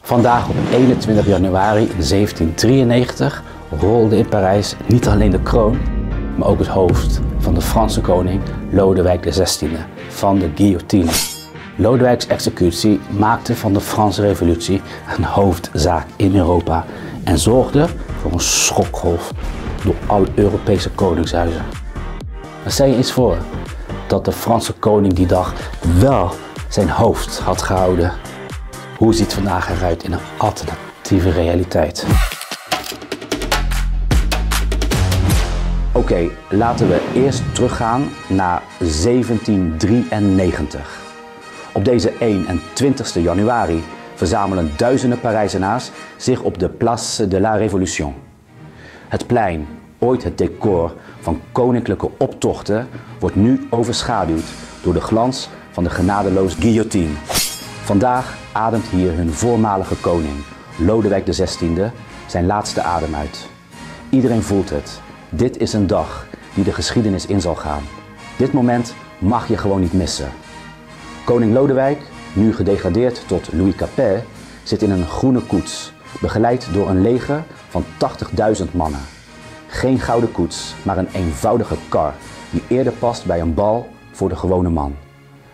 Vandaag op 21 januari 1793 rolde in Parijs niet alleen de kroon, maar ook het hoofd van de Franse koning Lodewijk XVI van de guillotine. Lodewijks executie maakte van de Franse revolutie een hoofdzaak in Europa en zorgde voor een schokgolf door alle Europese koningshuizen. Maar stel je eens voor dat de Franse koning die dag wel zijn hoofd had gehouden. Hoe ziet het vandaag eruit in een alternatieve realiteit? Oké, laten we eerst teruggaan naar 1793. Op deze 21 januari verzamelen duizenden Parijzenaars zich op de Place de la Révolution. Het plein, ooit het decor van koninklijke optochten, wordt nu overschaduwd door de glans van de genadeloze guillotine. Vandaag ademt hier hun voormalige koning, Lodewijk XVI, zijn laatste adem uit. Iedereen voelt het. Dit is een dag die de geschiedenis in zal gaan. Dit moment mag je gewoon niet missen. Koning Lodewijk, nu gedegradeerd tot Louis Capet, zit in een groene koets, begeleid door een leger van 80.000 mannen. Geen gouden koets, maar een eenvoudige kar die eerder past bij een bal voor de gewone man.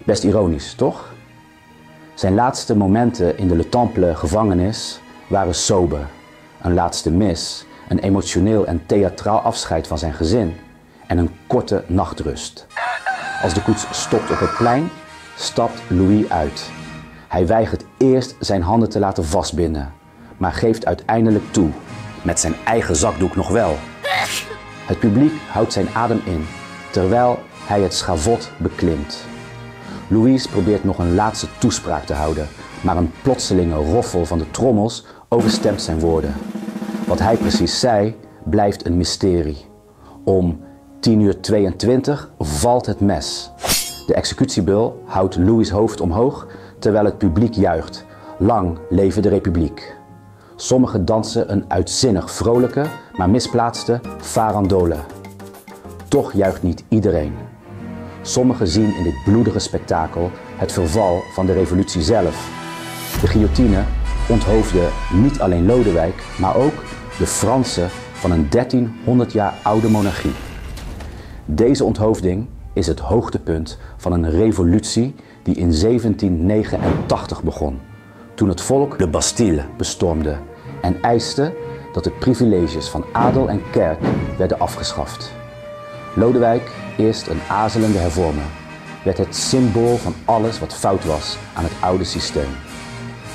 Best ironisch, toch? Zijn laatste momenten in de Le Temple gevangenis waren sober. Een laatste mis, een emotioneel en theatraal afscheid van zijn gezin en een korte nachtrust. Als de koets stopt op het plein, stapt Louis uit. Hij weigert eerst zijn handen te laten vastbinden, maar geeft uiteindelijk toe, met zijn eigen zakdoek nog wel. Het publiek houdt zijn adem in, terwijl hij het schavot beklimt. Louis probeert nog een laatste toespraak te houden, maar een plotselinge roffel van de trommels overstemt zijn woorden. Wat hij precies zei, blijft een mysterie. Om 10:22 valt het mes. De executiebul houdt Louis' hoofd omhoog, terwijl het publiek juicht. Lang leven de Republiek. Sommigen dansen een uitzinnig vrolijke, maar misplaatste farandole. Toch juicht niet iedereen. Sommigen zien in dit bloedige spektakel het verval van de revolutie zelf. De guillotine onthoofde niet alleen Lodewijk, maar ook de Fransen van een 1300 jaar oude monarchie. Deze onthoofding is het hoogtepunt van een revolutie die in 1789 begon, toen het volk de Bastille bestormde en eiste dat de privileges van adel en kerk werden afgeschaft. Lodewijk, eerst een azelende hervormer, werd het symbool van alles wat fout was aan het oude systeem.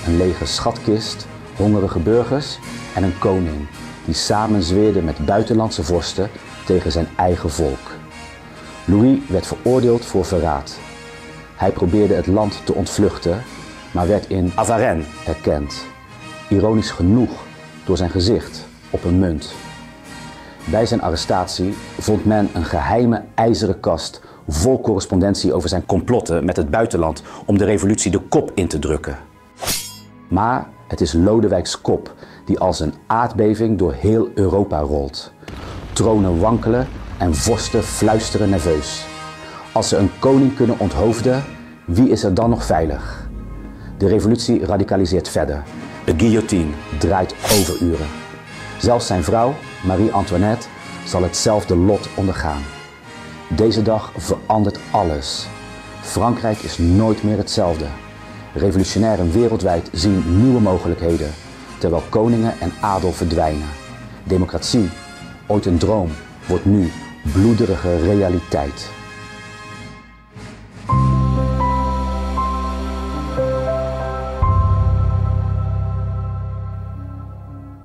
Een lege schatkist, hongerige burgers en een koning die samenzweerde met buitenlandse vorsten tegen zijn eigen volk. Louis werd veroordeeld voor verraad. Hij probeerde het land te ontvluchten, maar werd in Avarennes erkend. Ironisch genoeg door zijn gezicht op een munt. Bij zijn arrestatie vond men een geheime ijzeren kast vol correspondentie over zijn complotten met het buitenland om de revolutie de kop in te drukken. Maar het is Lodewijks kop die als een aardbeving door heel Europa rolt. Tronen wankelen en vorsten fluisteren nerveus. Als ze een koning kunnen onthoofden, wie is er dan nog veilig? De revolutie radicaliseert verder. De guillotine draait overuren. Zelfs zijn vrouw, Marie-Antoinette, zal hetzelfde lot ondergaan. Deze dag verandert alles. Frankrijk is nooit meer hetzelfde. Revolutionairen wereldwijd zien nieuwe mogelijkheden, terwijl koningen en adel verdwijnen. Democratie, ooit een droom, wordt nu bloederige realiteit.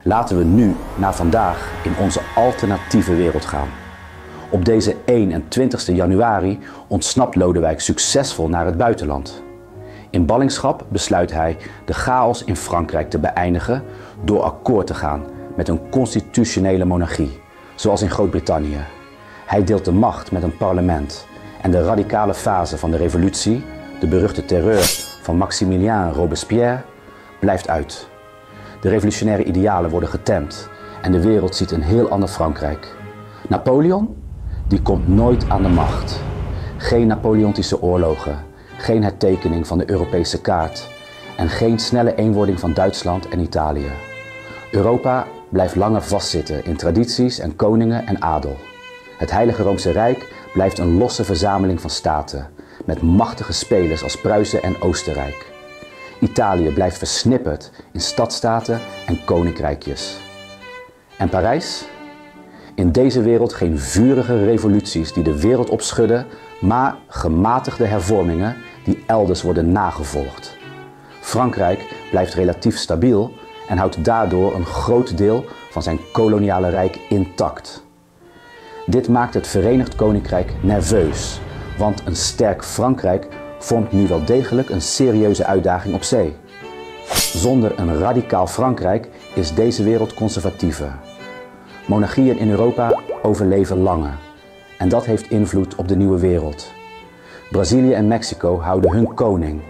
Laten we nu naar vandaag in onze alternatieve wereld gaan. Op deze 21 januari ontsnapt Lodewijk succesvol naar het buitenland. In ballingschap besluit hij de chaos in Frankrijk te beëindigen door akkoord te gaan met een constitutionele monarchie, zoals in Groot-Brittannië. Hij deelt de macht met een parlement en de radicale fase van de revolutie, de beruchte terreur van Maximilien Robespierre, blijft uit. De revolutionaire idealen worden getemd en de wereld ziet een heel ander Frankrijk. Napoleon? Die komt nooit aan de macht. Geen Napoleontische oorlogen, geen hertekening van de Europese kaart en geen snelle eenwording van Duitsland en Italië. Europa blijft langer vastzitten in tradities en koningen en adel. Het Heilige Roomse Rijk blijft een losse verzameling van staten, met machtige spelers als Pruisen en Oostenrijk. Italië blijft versnipperd in stadstaten en koninkrijkjes. En Parijs? In deze wereld geen vurige revoluties die de wereld opschudden, maar gematigde hervormingen die elders worden nagevolgd. Frankrijk blijft relatief stabiel en houdt daardoor een groot deel van zijn koloniale rijk intact. Dit maakt het Verenigd Koninkrijk nerveus, want een sterk Frankrijk vormt nu wel degelijk een serieuze uitdaging op zee. Zonder een radicaal Frankrijk is deze wereld conservatiever. Monarchieën in Europa overleven langer en dat heeft invloed op de nieuwe wereld. Brazilië en Mexico houden hun koning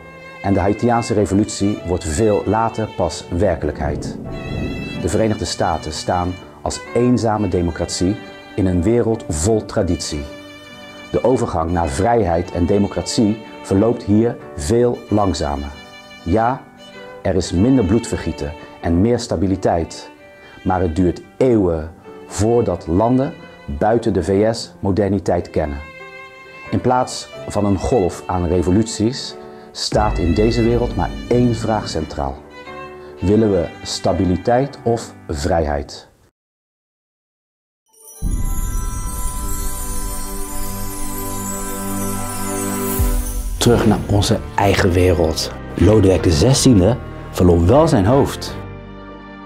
en de Haitiaanse revolutie wordt veel later pas werkelijkheid. De Verenigde Staten staan als eenzame democratie in een wereld vol traditie. De overgang naar vrijheid en democratie verloopt hier veel langzamer. Ja, er is minder bloedvergieten en meer stabiliteit, maar het duurt eeuwen voordat landen buiten de VS moderniteit kennen. In plaats van een golf aan revoluties staat in deze wereld maar één vraag centraal. Willen we stabiliteit of vrijheid? Terug naar onze eigen wereld. Lodewijk XVI verloor wel zijn hoofd.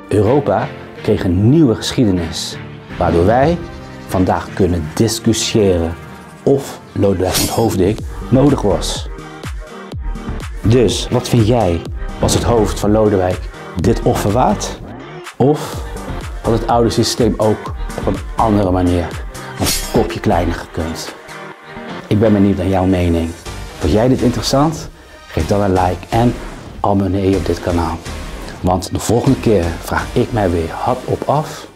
Europa kreeg een nieuwe geschiedenis, waardoor wij vandaag kunnen discussiëren of Lodewijk onthoofding nodig was. Dus, wat vind jij? Was het hoofd van Lodewijk dit offer waard? Of had het oude systeem ook op een andere manier een kopje kleiner gekund? Ik ben benieuwd naar jouw mening. Vond jij dit interessant? Geef dan een like en abonneer je op dit kanaal. Want de volgende keer vraag ik mij weer hardop af: